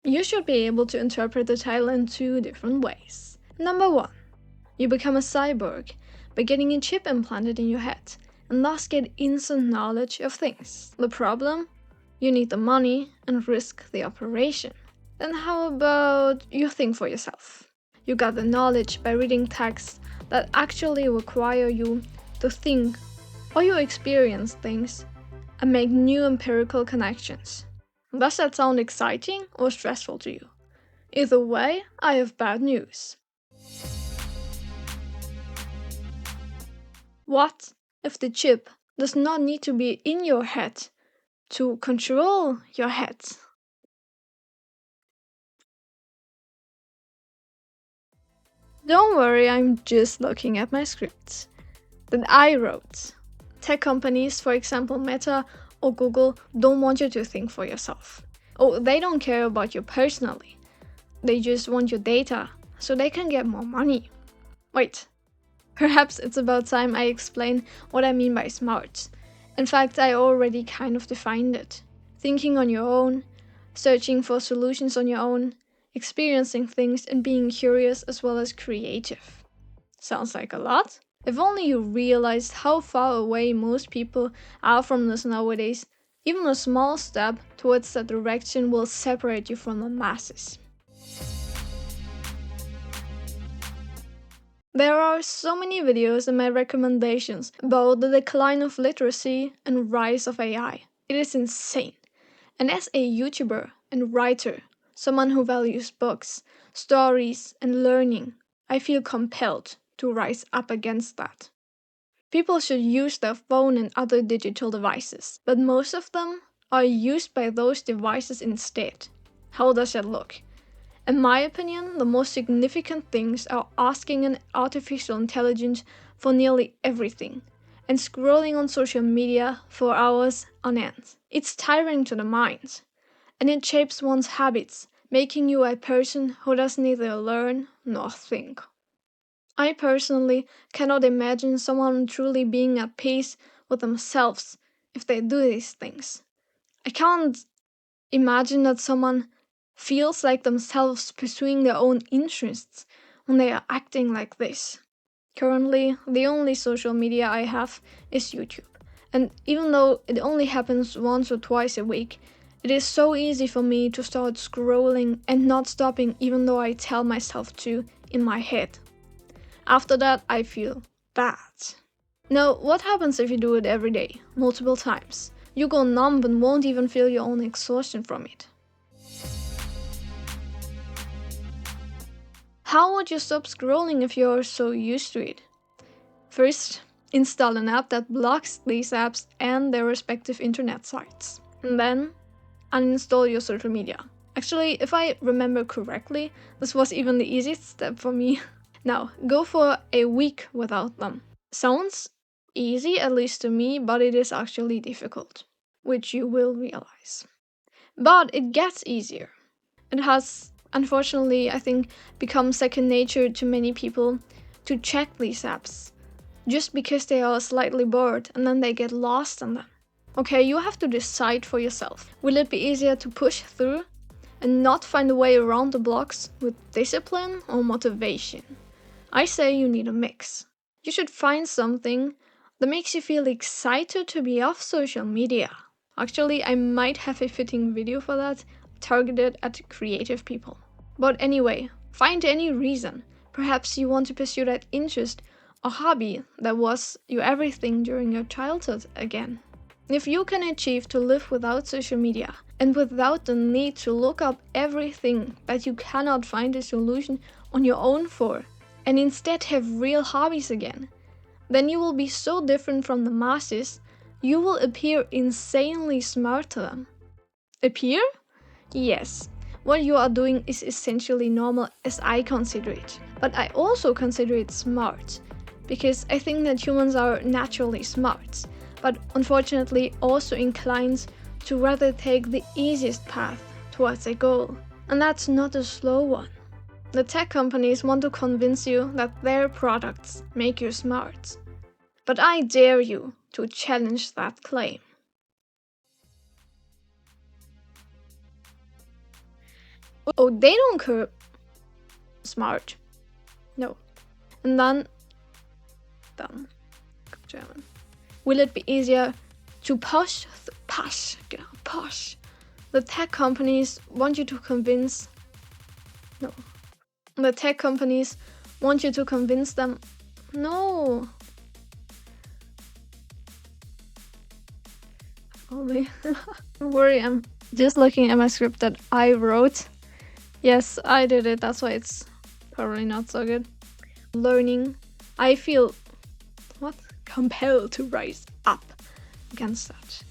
You should be able to interpret the title in two different ways. Number 1. You become a cyborg by getting a chip implanted in your head and thus get instant knowledge of things. The problem? You need the money and risk the operation. Then how about you think for yourself? You got the knowledge by reading texts that actually require you to think, or you experience things and make new empirical connections. Does that sound exciting or stressful to you? Either way, I have bad news. What if the chip does not need to be in your head to control your head? Don't worry, I'm just looking at my scripts that I wrote. Tech companies, for example Meta or Google, don't want you to think for yourself. Oh, they don't care about you personally. They just want your data so they can get more money. Wait, perhaps it's about time I explain what I mean by smart. In fact, I already kind of defined it. Thinking on your own, searching for solutions on your own, experiencing things and being curious as well as creative. Sounds like a lot? If only you realized how far away most people are from this nowadays, even a small step towards that direction will separate you from the masses. There are so many videos in my recommendations about the decline of literacy and rise of AI. It is insane. And as a YouTuber and writer, someone who values books, stories, and learning, I feel compelled to rise up against that. People should use their phone and other digital devices, but most of them are used by those devices instead. How does that look? In my opinion, the most significant things are asking an artificial intelligence for nearly everything, and scrolling on social media for hours on end. It's tiring to the mind, and it shapes one's habits, making you a person who does neither learn nor think. I personally cannot imagine someone truly being at peace with themselves if they do these things. I can't imagine that someone feels like themselves pursuing their own interests when they are acting like this. Currently, the only social media I have is YouTube. And even though it only happens once or twice a week, it is so easy for me to start scrolling and not stopping even though I tell myself to in my head. After that, I feel bad. Now, what happens if you do it every day, multiple times? You go numb and won't even feel your own exhaustion from it. How would you stop scrolling if you're so used to it? First, install an app that blocks these apps and their respective internet sites. And then, uninstall your social media. Actually, if I remember correctly, this was even the easiest step for me. Now, go for a week without them. Sounds easy, at least to me, but it is actually difficult, which you will realize. But it gets easier. It has, unfortunately, I think, become second nature to many people to check these apps, just because they are slightly bored and then they get lost in them. Okay, you have to decide for yourself. Will it be easier to push through and not find a way around the blocks with discipline or motivation? I say you need a mix. You should find something that makes you feel excited to be off social media. Actually, I might have a fitting video for that, targeted at creative people. But anyway, find any reason. Perhaps you want to pursue that interest or hobby that was your everything during your childhood again. If you can achieve to live without social media and without the need to look up everything that you cannot find a solution on your own for, and instead have real hobbies again, then you will be so different from the masses, you will appear insanely smart to them. Appear? Yes. What you are doing is essentially normal as I consider it, but I also consider it smart, because I think that humans are naturally smart, but unfortunately also inclined to rather take the easiest path towards a goal, and that's not a slow one. The tech companies want to convince you that their products make you smart, but I dare you to challenge that claim. Oh, they don't care. Smart. No. And then German. Will it be easier to push? Push. The tech companies want you to convince. No. The tech companies want you to convince them. No. Only. Don't worry, I'm just looking at my script that I wrote. Yes, I did it. That's why it's probably not so good. Learning. I feel compelled to rise up against that.